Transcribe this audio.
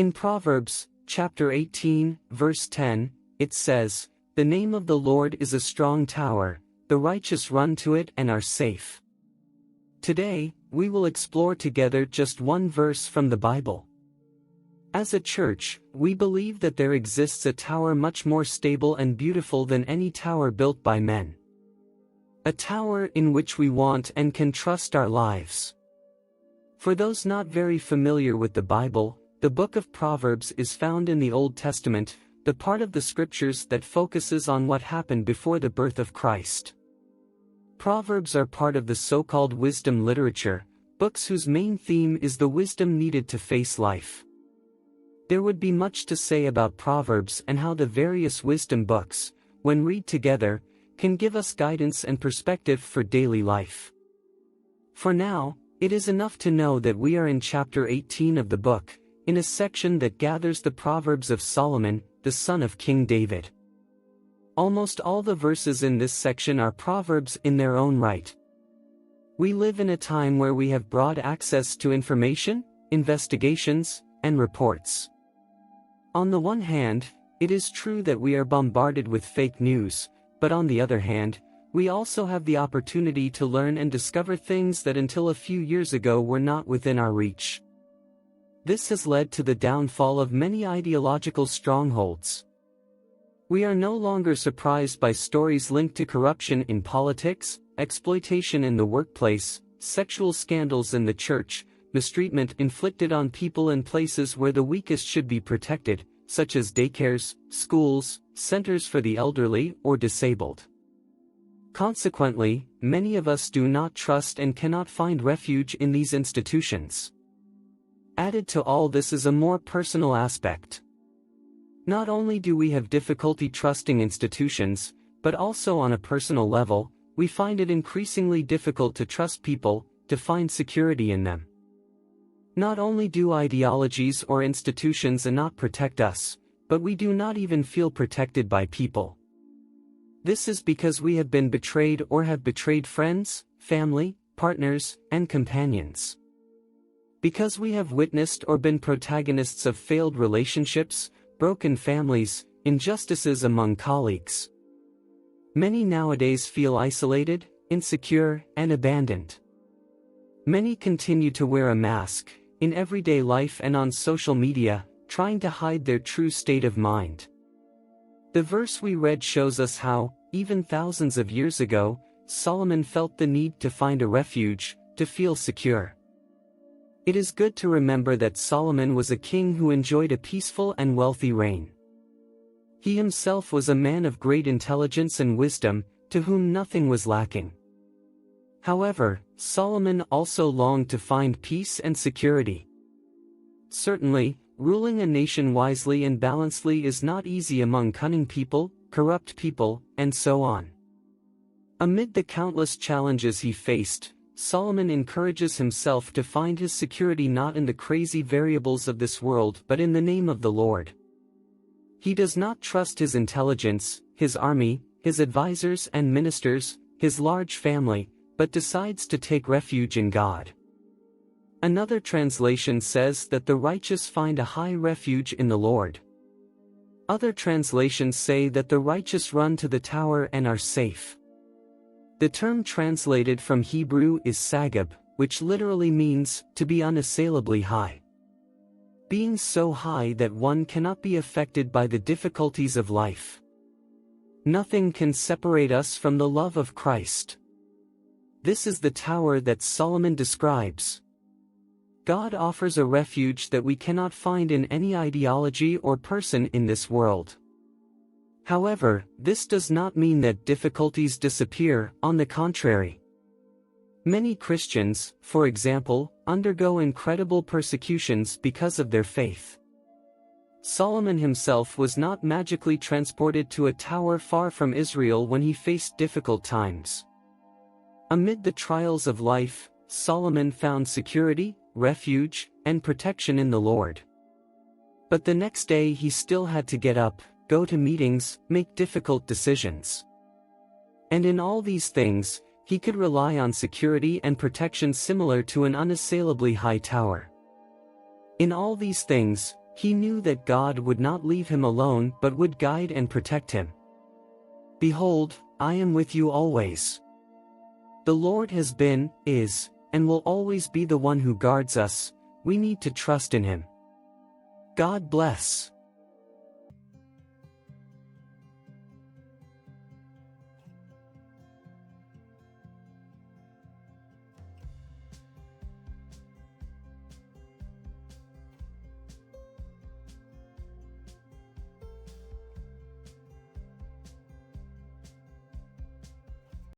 In Proverbs, chapter 18, verse 10, it says, "The name of the Lord is a strong tower, the righteous run to it and are safe." Today, we will explore together just one verse from the Bible. As a church, we believe that there exists a tower much more stable and beautiful than any tower built by men. A tower in which we want and can trust our lives. For those not very familiar with the Bible, the book of Proverbs is found in the Old Testament, the part of the scriptures that focuses on what happened before the birth of Christ. Proverbs are part of the so-called wisdom literature, books whose main theme is the wisdom needed to face life. There would be much to say about Proverbs and how the various wisdom books, when read together, can give us guidance and perspective for daily life. For now, it is enough to know that we are in chapter 18 of the book, in a section that gathers the Proverbs of Solomon, the son of King David. Almost all the verses in this section are proverbs in their own right. We live in a time where we have broad access to information, investigations, and reports. On the one hand, it is true that we are bombarded with fake news, but on the other hand, we also have the opportunity to learn and discover things that until a few years ago were not within our reach. This has led to the downfall of many ideological strongholds. We are no longer surprised by stories linked to corruption in politics, exploitation in the workplace, sexual scandals in the church, mistreatment inflicted on people in places where the weakest should be protected, such as daycares, schools, centers for the elderly or disabled. Consequently, many of us do not trust and cannot find refuge in these institutions. Added to all this is a more personal aspect. Not only do we have difficulty trusting institutions, but also on a personal level, we find it increasingly difficult to trust people, to find security in them. Not only do ideologies or institutions not protect us, but we do not even feel protected by people. This is because we have been betrayed or have betrayed friends, family, partners, and companions. Because we have witnessed or been protagonists of failed relationships, broken families, injustices among colleagues. Many nowadays feel isolated, insecure, and abandoned. Many continue to wear a mask, in everyday life and on social media, trying to hide their true state of mind. The verse we read shows us how, even thousands of years ago, Solomon felt the need to find a refuge, to feel secure. It is good to remember that Solomon was a king who enjoyed a peaceful and wealthy reign. He himself was a man of great intelligence and wisdom, to whom nothing was lacking. However, Solomon also longed to find peace and security. Certainly, ruling a nation wisely and balancedly is not easy among cunning people, corrupt people, and so on. Amid the countless challenges he faced, Solomon encourages himself to find his security not in the crazy variables of this world but in the name of the Lord. He does not trust his intelligence, his army, his advisors and ministers, his large family, but decides to take refuge in God. Another translation says that the righteous find a high refuge in the Lord. Other translations say that the righteous run to the tower and are safe. The term translated from Hebrew is sagab, which literally means, to be unassailably high. Being so high that one cannot be affected by the difficulties of life. Nothing can separate us from the love of Christ. This is the tower that Solomon describes. God offers a refuge that we cannot find in any ideology or person in this world. However, this does not mean that difficulties disappear, on the contrary. Many Christians, for example, undergo incredible persecutions because of their faith. Solomon himself was not magically transported to a tower far from Israel when he faced difficult times. Amid the trials of life, Solomon found security, refuge, and protection in the Lord. But the next day he still had to get up, go to meetings, make difficult decisions. And in all these things, he could rely on security and protection similar to an unassailably high tower. In all these things, He knew that God would not leave him alone but would guide and protect him. Behold, I am with you always. The Lord has been, is, and will always be the one who guards us. We need to trust in him. God bless.